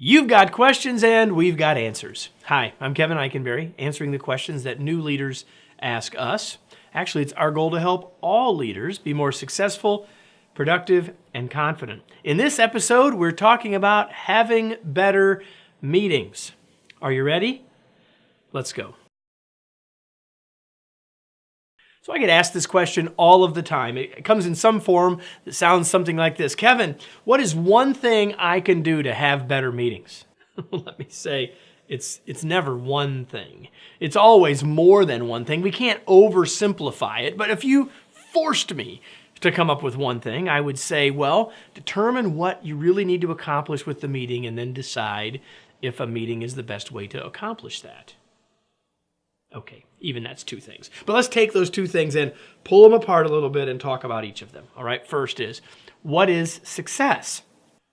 You've got questions and we've got answers. Hi, I'm Kevin Eikenberry, answering the questions that new leaders ask us. Actually, it's our goal to help all leaders be more successful, productive, and confident. In this episode, we're talking about having better meetings. Are you ready? Let's go. So I get asked this question all of the time. It comes in some form that sounds something like this. Kevin, what is one thing I can do to have better meetings? Let me say, it's never one thing. It's always more than one thing. We can't oversimplify it, but if you forced me to come up with one thing, I would say, well, determine what you really need to accomplish with the meeting and then decide if a meeting is the best way to accomplish that. Okay, even that's two things. But let's take those two things and pull them apart a little bit and talk about each of them. All right, first is, what is success?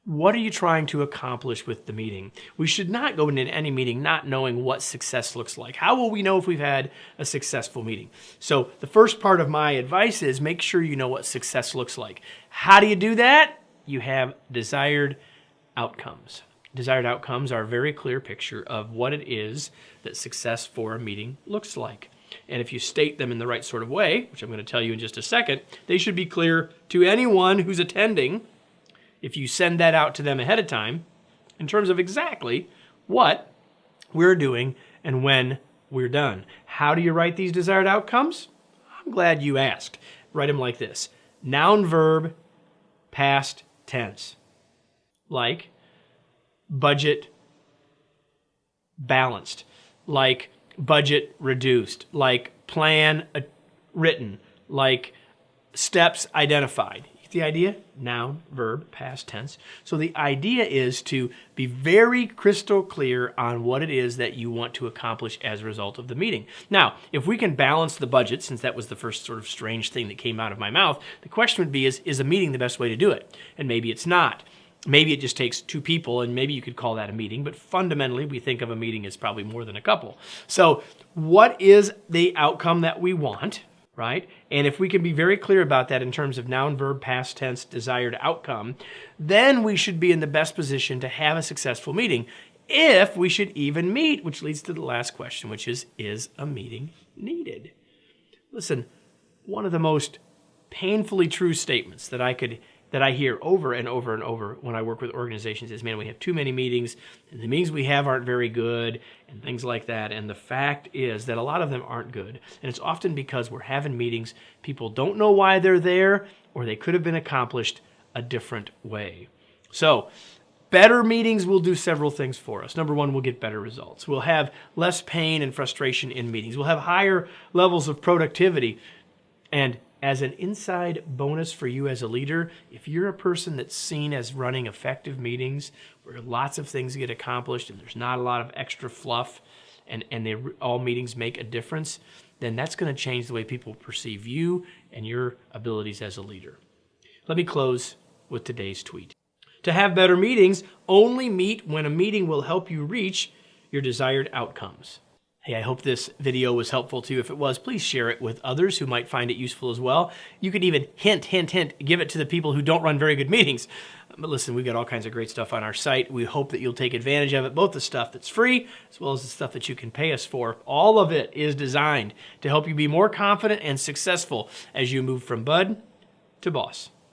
What are you trying to accomplish with the meeting? We should not go into any meeting not knowing what success looks like. How will we know if we've had a successful meeting? So the first part of my advice is make sure you know what success looks like. How do you do that? You have desired outcomes. Desired outcomes are a very clear picture of what it is that success for a meeting looks like. And if you state them in the right sort of way, which I'm going to tell you in just a second, they should be clear to anyone who's attending if you send that out to them ahead of time in terms of exactly what we're doing and when we're done. How do you write these desired outcomes? I'm glad you asked. Write them like this. Noun, verb, past tense. Like budget balanced, like budget reduced, like plan written, like steps identified. You get the idea? Noun, verb, past tense. So the idea is to be very crystal clear on what it is that you want to accomplish as a result of the meeting. Now, if we can balance the budget, since that was the first sort of strange thing that came out of my mouth, the question would be, is a meeting the best way to do it? And maybe it's not. Maybe it just takes two people, and maybe you could call that a meeting, but fundamentally, we think of a meeting as probably more than a couple. So what is the outcome that we want, right? And if we can be very clear about that in terms of noun, verb, past tense, desired outcome, then we should be in the best position to have a successful meeting, if we should even meet, which leads to the last question, which is a meeting needed? Listen, one of the most painfully true statements that I hear over and over and over when I work with organizations is, man, we have too many meetings, and the meetings we have aren't very good, and things like that. And the fact is that a lot of them aren't good. And it's often because we're having meetings, people don't know why they're there, or they could have been accomplished a different way. So better meetings will do several things for us. Number one, we'll get better results. We'll have less pain and frustration in meetings. We'll have higher levels of productivity. And as an inside bonus for you as a leader, if you're a person that's seen as running effective meetings where lots of things get accomplished and there's not a lot of extra fluff and all meetings make a difference, then that's going to change the way people perceive you and your abilities as a leader. Let me close with today's tweet. To have better meetings, only meet when a meeting will help you reach your desired outcomes. Hey, I hope this video was helpful to you. If it was, please share it with others who might find it useful as well. You could even hint, give it to the people who don't run very good meetings. But listen, we've got all kinds of great stuff on our site. We hope that you'll take advantage of it, both the stuff that's free as well as the stuff that you can pay us for. All of it is designed to help you be more confident and successful as you move from bud to boss.